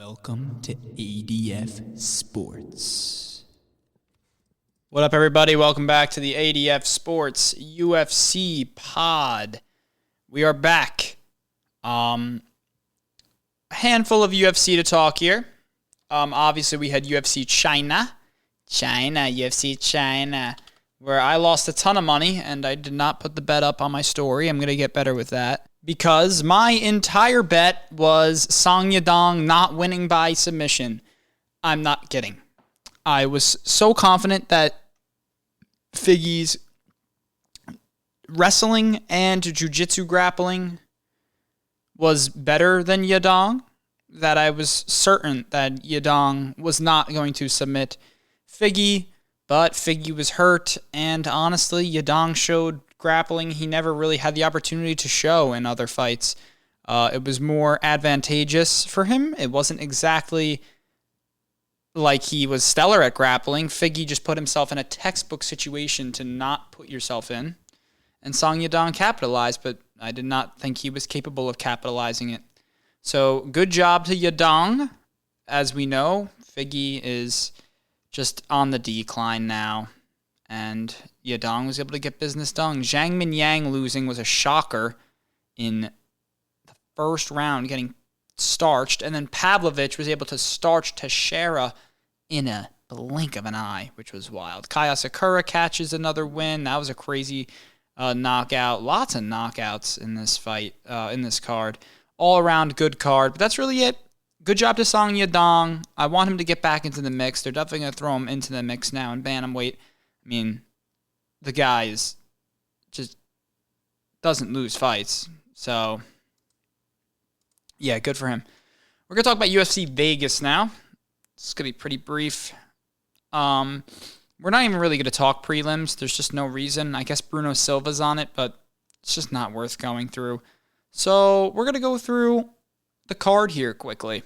Welcome to ADF Sports. What up, everybody? Welcome back to the ADF Sports UFC pod. We are back. A handful of UFC to talk here. Obviously, we had UFC China, UFC China, where I lost a ton of money, and I did not put the bet up on my story. I'm going to get better with that. Because my entire bet was Song Yadong not winning by submission. I'm not kidding. I was so confident that Figgy's wrestling and jiu-jitsu grappling was better than Yadong that I was certain that Yadong was not going to submit Figgy, but Figgy was hurt, and honestly, Yadong showed grappling he never really had the opportunity to show in other fights. It was more advantageous for him. It wasn't exactly like he was stellar at grappling. Figgy just put himself in a textbook situation to not put yourself in. And Song Yadong capitalized, but I did not think he was capable of capitalizing it. So good job to Yadong. As we know, Figgy is just on the decline now. And Yadong was able to get business done. Zhang Minyang losing was a shocker in the first round, getting starched. And then Pavlovich was able to starch Teixeira in a blink of an eye, which was wild. Kaya Sakura catches another win. That was a crazy knockout. Lots of knockouts in this fight, in this card. All around good card. But that's really it. Good job to Song Yadong. I want him to get back into the mix. They're definitely going to throw him into the mix now and bantamweight. I mean, the guy is just doesn't lose fights. So, yeah, good for him. We're going to talk about UFC Vegas now. It's going to be pretty brief. We're not even really going to talk prelims. There's just no reason. I guess Bruno Silva's on it, but it's just not worth going through. So, we're going to go through the card here quickly.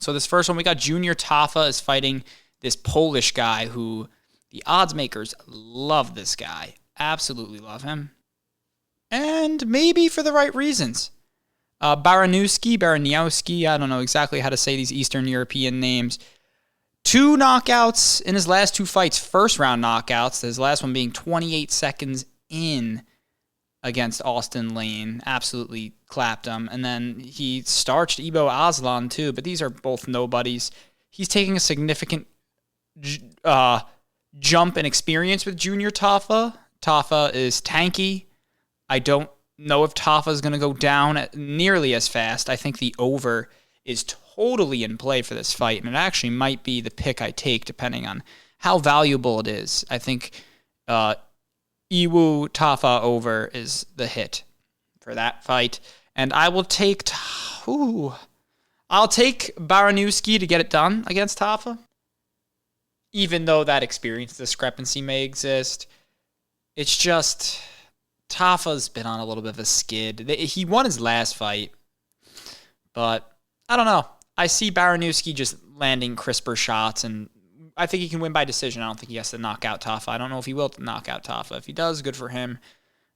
So, this first one, we got Junior Tafa is fighting this Polish guy who... the odds makers love this guy. Absolutely love him. And maybe for the right reasons. Baranowski, I don't know exactly how to say these Eastern European names. 2 knockouts in his last 2 fights. First round knockouts. His last one being 28 seconds in against Austin Lane. Absolutely clapped him. And then he starched Ibo Aslan too. But these are both nobodies. He's taking a significant... jump in experience with Junior Tafa. Tafa is tanky. I don't know if Tafa is going to go down nearly as fast. I think the over is totally in play for this fight, and it actually might be the pick I take depending on how valuable it is. I think Iwu Tafa over is the hit for that fight, and I will take I'll take Baranowski to get it done against Tafa. Even though that experience discrepancy may exist, it's just Tafa's been on a little bit of a skid. He won his last fight, but I don't know. I see Baranowski just landing crisper shots, and I think he can win by decision. I don't think he has to knock out Tafa. I don't know if he will knock out Tafa. If he does, good for him.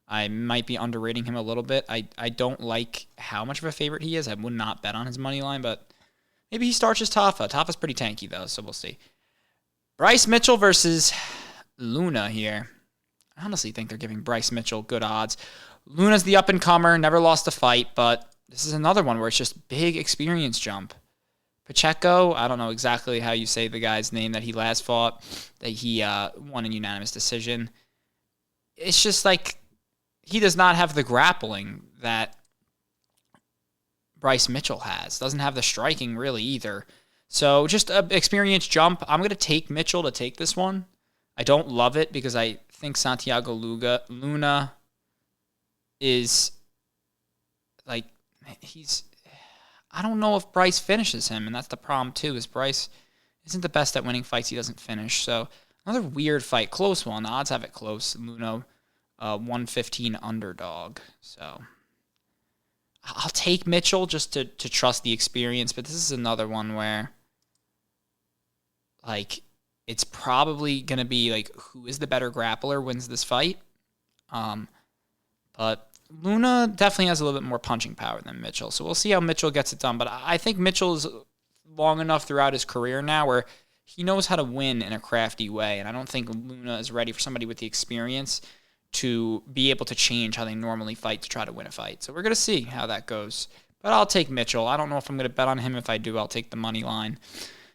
I might be underrating him a little bit. I don't like how much of a favorite he is. I would not bet on his money line, but maybe he starches Tafa. Tafa's pretty tanky, though, so we'll see. Bryce Mitchell versus Luna here. I honestly think they're giving Bryce Mitchell good odds. Luna's the up-and-comer, never lost a fight, but this is another one where it's just big experience jump. Pacheco, I don't know exactly how you say the guy's name that he last fought, that he won in unanimous decision. It's just like he does not have the grappling that Bryce Mitchell has. Doesn't have the striking really either. So just an experience jump. I'm going to take Mitchell to take this one. I don't love it because I think Santiago Luna is like, I don't know if Bryce finishes him, and that's the problem too, is Bryce isn't the best at winning fights he doesn't finish. So another weird fight, close one. The odds have it close. Luna, 115 underdog. So I'll take Mitchell just to trust the experience, but this is another one where like it's probably going to be like who is the better grappler wins this fight. But Luna definitely has a little bit more punching power than Mitchell. So we'll see how Mitchell gets it done. But I think Mitchell's long enough throughout his career now where he knows how to win in a crafty way. And I don't think Luna is ready for somebody with the experience to be able to change how they normally fight to try to win a fight. So we're going to see how that goes. But I'll take Mitchell. I don't know if I'm going to bet on him. If I do, I'll take the money line.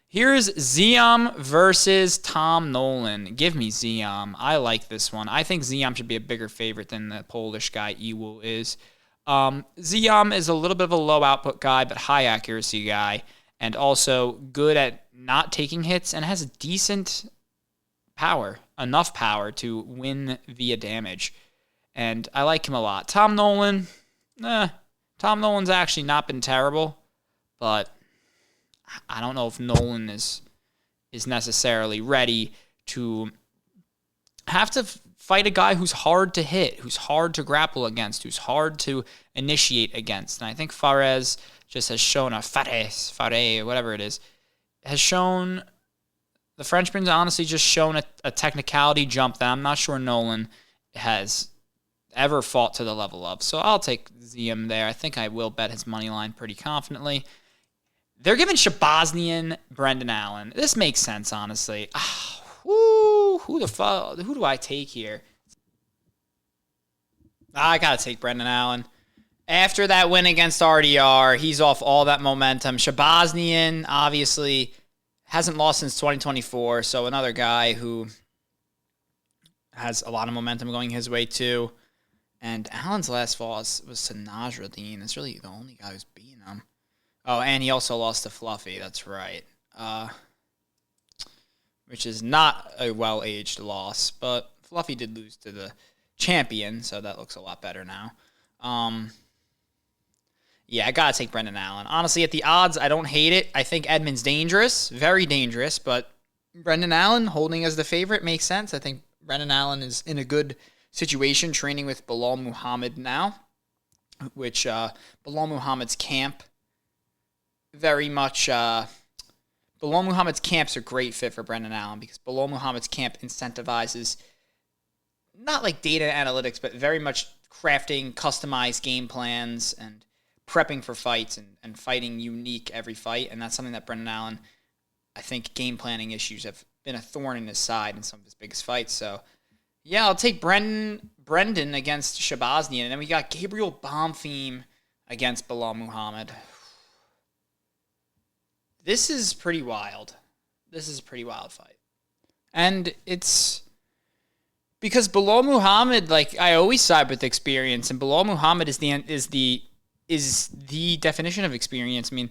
Here's Ziam versus Tom Nolan. Give me Ziam. I like this one. I think Ziam should be a bigger favorite than the Polish guy Iwu is. Ziam is a little bit of a low output guy, but high accuracy guy, and also good at not taking hits and has decent power, enough power to win via damage. And I like him a lot. Tom Nolan's actually not been terrible, but I don't know if Nolan is necessarily ready to have to fight a guy who's hard to hit, who's hard to grapple against, who's hard to initiate against. And I think Fares just has shown Fares, whatever it is, has shown, the Frenchman's honestly just shown a technicality jump that I'm not sure Nolan has ever fought to the level of. So I'll take Ziam there. I think I will bet his money line pretty confidently. They're giving Shabaznian Brendan Allen. This makes sense, honestly. Who do I take here? I got to take Brendan Allen. After that win against RDR, he's off all that momentum. Shabaznian, obviously, hasn't lost since 2024, so another guy who has a lot of momentum going his way, too. And Allen's last loss was to Najruddin. That's really the only guy who's beaten him. Oh, and he also lost to Fluffy. That's right. Which is not a well-aged loss, but Fluffy did lose to the champion, so that looks a lot better now. Yeah, I got to take Brendan Allen. Honestly, at the odds, I don't hate it. I think Edmund's dangerous, very dangerous, but Brendan Allen holding as the favorite makes sense. I think Brendan Allen is in a good situation training with Bilal Muhammad now, which Bilal Muhammad's camp very much Bilal Muhammad's camp's a great fit for Brendan Allen because Bilal Muhammad's camp incentivizes not like data analytics, but very much crafting customized game plans and prepping for fights and fighting unique every fight. And that's something that Brendan Allen, I think game planning issues have been a thorn in his side in some of his biggest fights. So yeah, I'll take Brendan against Shabaznian. And then we got Gabriel Bonfim against Bilal Muhammad. This is pretty wild. This is a pretty wild fight. And it's because Bilal Muhammad, like I always side with experience, and Bilal Muhammad is the definition of experience. I mean,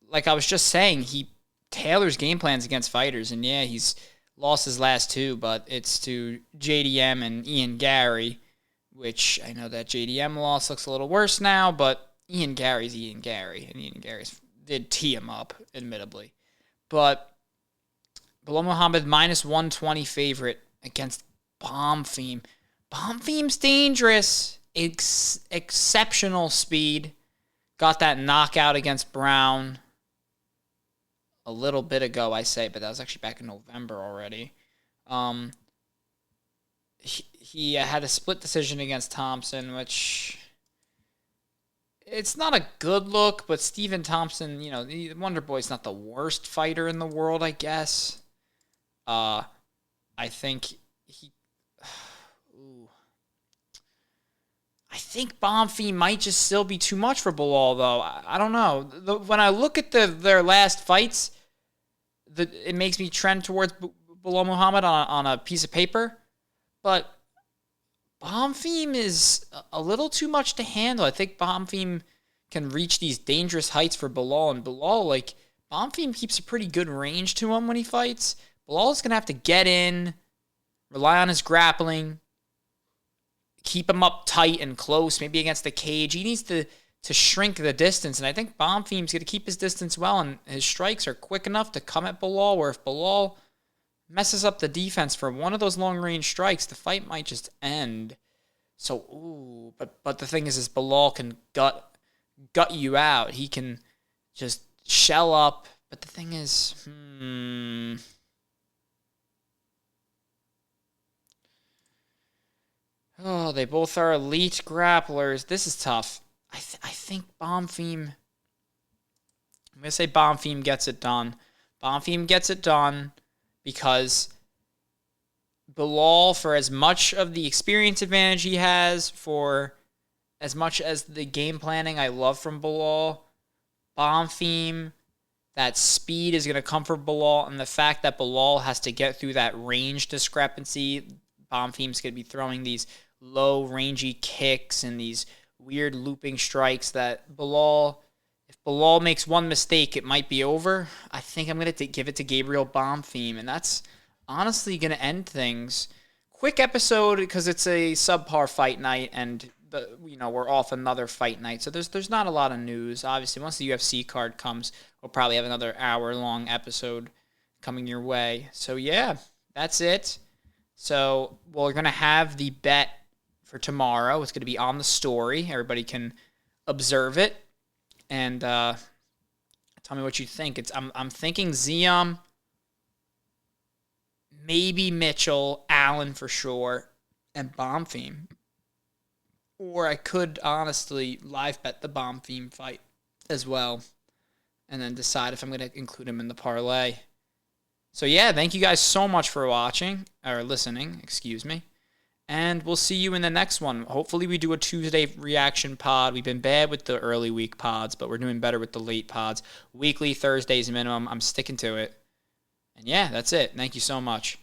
like I was just saying, he tailors game plans against fighters, and yeah, he's lost his last two, but it's to JDM and Ian Gary, which I know that JDM loss looks a little worse now, but Ian Gary's Ian Gary, and Ian Gary's did tee him up, admittedly. But Bilal Muhammad minus 120 favorite against Bonfim. Bonfim's dangerous. Exceptional speed. Got that knockout against Brown a little bit ago, I say, but that was actually back in November already. He had a split decision against Thompson, which it's not a good look, but Stephen Thompson, you know, Wonder Boy's not the worst fighter in the world, I guess. I think I think Bonfim might just still be too much for Bilal, though. I don't know. When I look at their last fights, it makes me trend towards Bilal Muhammad on a piece of paper, but Bonfim is a little too much to handle. I think Bonfim can reach these dangerous heights for Bilal, and Bilal, like, Bonfim keeps a pretty good range to him when he fights. Bilal's going to have to get in, rely on his grappling, keep him up tight and close, maybe against the cage. He needs to shrink the distance, and I think Bonfim's going to keep his distance well, and his strikes are quick enough to come at Bilal, where if Bilal messes up the defense for one of those long-range strikes, the fight might just end. So, but the thing is Bilal can gut you out. He can just shell up. But the thing is, Oh, they both are elite grapplers. This is tough. I think Bonfim. I'm going to say Bonfim gets it done. Bonfim gets it done because Bilal, for as much of the experience advantage he has, for as much as the game planning I love from Bilal, Bonfim, that speed is going to come for Bilal, and the fact that Bilal has to get through that range discrepancy. Bonfim's going to be throwing these low, rangy kicks and these weird looping strikes that Bilal, if Bilal makes one mistake, it might be over. I think I'm going to give it to Gabriel Bonfim, and that's honestly going to end things. Quick episode because it's a subpar fight night, and we're off another fight night, so there's not a lot of news. Obviously, once the UFC card comes, we'll probably have another hour-long episode coming your way. So yeah, that's it. So we're going to have the bet for tomorrow. It's going to be on the story. Everybody can observe it and tell me what you think. I'm thinking Ziam, maybe Mitchell, Allen for sure, and Bonfim. Or I could honestly live bet the Bonfim fight as well and then decide if I'm going to include him in the parlay. So yeah, thank you guys so much for watching, or listening, excuse me. And we'll see you in the next one. Hopefully we do a Tuesday reaction pod. We've been bad with the early week pods, but we're doing better with the late pods. Weekly, Thursdays minimum. I'm sticking to it. And yeah, that's it. Thank you so much.